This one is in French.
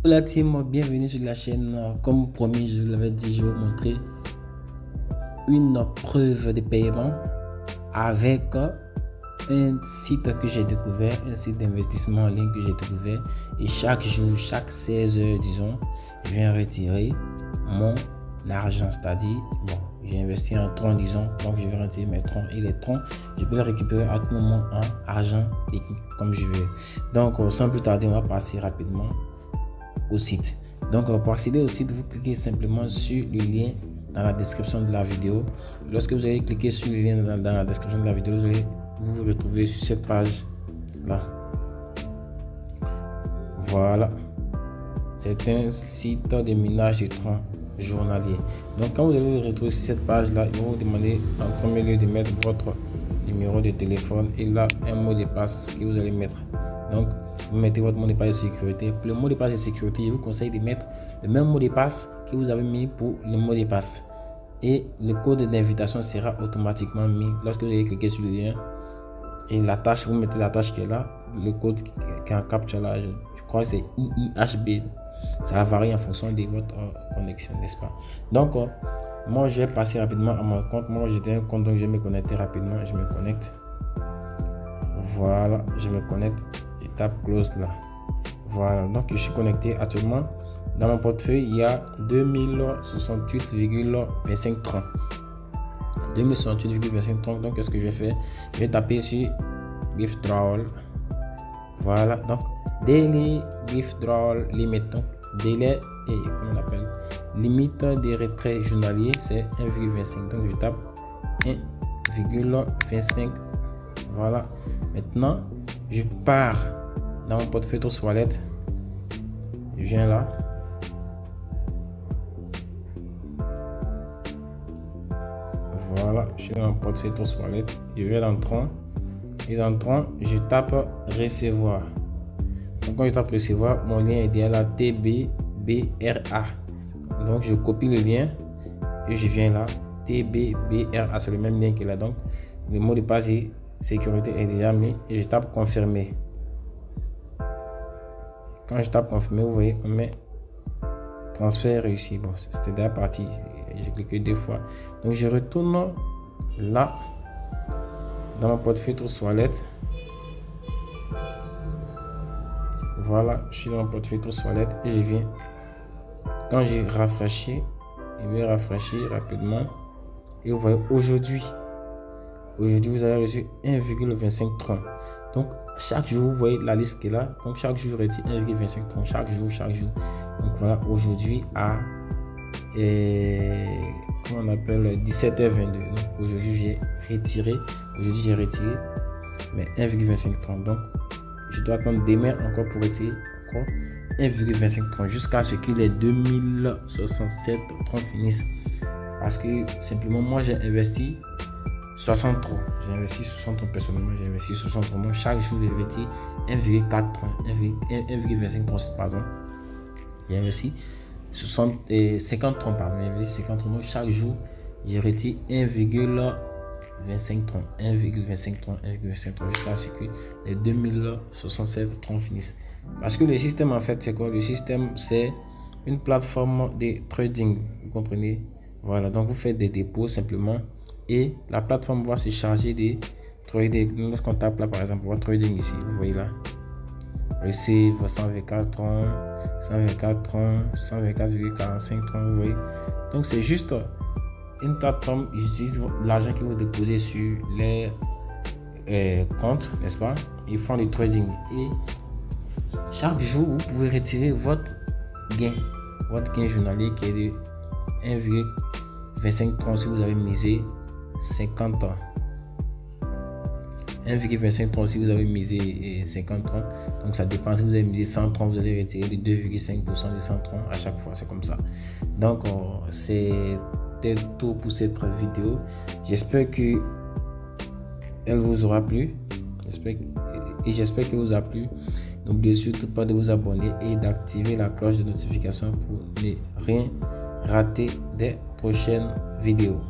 Hola team, bienvenue sur la chaîne. Comme promis, je vous l'avais dit, je vais vous montrer une preuve de paiement avec un site que j'ai découvert, un site d'investissement en ligne que j'ai découvert. Et chaque jour, chaque 16 heures, disons, je viens retirer mon argent. C'est-à-dire, bon, j'ai investi en tronc, disons, donc je vais retirer mes troncs. Et les troncs, je peux les récupérer à tout moment en argent liquide, comme je veux. Donc, sans plus tarder, on va passer rapidement au site. Donc pour accéder au site, vous cliquez simplement sur le lien dans la description de la vidéo. Lorsque vous allez cliquer sur le lien dans la description de la vidéo, vous vous retrouvez sur cette page là. Voilà, c'est un site de minage de troncs journalier. Donc quand vous allez vous retrouver sur cette page là, ils vont vous demander en premier lieu de mettre votre numéro de téléphone et là un mot de passe que vous allez mettre. Donc vous mettez votre mot de passe de sécurité. Pour le mot de passe de sécurité, je vous conseille de mettre le même mot de passe que vous avez mis pour le mot de passe. Et le code d'invitation sera automatiquement mis lorsque vous allez cliquer sur le lien. Et la tâche, vous mettez la tâche qui est là. Le code qui est en captcha là, je crois que c'est IIHB. Ça varie en fonction de votre connexion, n'est-ce pas? Donc, moi, je vais passer rapidement à mon compte. Moi, j'ai un compte, donc je vais me connecter rapidement. Je me connecte. Voilà, je me connecte. Je tape close là. Voilà, donc je suis connecté actuellement. Dans mon portefeuille, il y a 2068,25 troncs. 2068,25 troncs. Donc, qu'est-ce que je vais faire? Je vais taper sur withdrawal. Voilà, donc daily withdrawal limit. Donc, délai et comment on appelle? Limite de retrait journalier, c'est 1,25. Donc, je tape 1,25. Voilà. Maintenant, je pars dans mon portefeuille Trust Wallet. Je viens là. Voilà, je suis dans mon portefeuille Trust Wallet. Je vais dans tronc. Et dans tronc, je tape recevoir. Donc, quand je tape recevoir, mon lien est derrière la TBBRA. Donc, je copie le lien et je viens là. TBBRA, c'est le même lien qu'il est là. Donc, le mot de passe et sécurité est déjà mis et je tape confirmer. Quand je tape confirmer, vous voyez, on met transfert réussi. Bon, c'était déjà parti. J'ai cliqué 2 fois. Donc, je retourne là dans mon portefeuille Trust Wallet. Voilà, je suis dans mon portefeuille Trust Wallet et je viens. Quand j'ai rafraîchi, je vais rafraîchir rapidement. Et vous voyez, aujourd'hui, vous avez reçu 1,25 troncs. Donc, chaque jour, vous voyez la liste qui est là. Donc, chaque jour, je retire 1,25 troncs. Chaque jour. Donc, voilà, aujourd'hui, à comment on appelle 17h22. Donc, aujourd'hui, j'ai retiré mais 1,25 troncs. Donc, je dois attendre demain encore pour retirer encore 1,25 troncs jusqu'à ce que les 2067 troncs finissent. Parce que simplement, moi, j'ai investi 60 troncs. J'ai investi 60 troncs personnellement. J'ai investi 60 troncs. Donc, chaque jour, j'ai investi 1,4 troncs. 1,25 troncs, pardon. J'ai investi 50 troncs, pardon. J'ai investi 50 troncs. Donc, chaque jour, j'ai retiré 1,25 troncs. 1,25 troncs. 1,25 troncs. Jusqu'à ce que les 2067 troncs finissent. Parce que le système, en fait, c'est quoi? Le système, c'est une plateforme de trading. Vous comprenez? Voilà. Donc, vous faites des dépôts simplement. Et la plateforme va se charger de trader. Lorsqu'on tape là, par exemple, votre trading ici, vous voyez là, receive 124 troncs, 124 troncs, 124,45 troncs, vous voyez. Donc, c'est juste une plateforme. Ils utilisent l'argent qu'ils vont déposer sur les comptes, n'est-ce pas? Ils font du trading. Et chaque jour, vous pouvez retirer votre gain journalier qui est de 1,25 troncs si vous avez misé 50 ans. 1,25 troncs si vous avez misé 50 troncs. Donc ça dépend. Si vous avez misé 100 troncs, vous allez retirer 2,5% de 100 troncs à chaque fois. C'est comme ça. Donc c'était tout pour cette vidéo. J'espère que elle vous aura plu. J'espère que vous a plu. N'oubliez surtout pas de vous abonner et d'activer la cloche de notification pour ne rien rater des prochaines vidéos.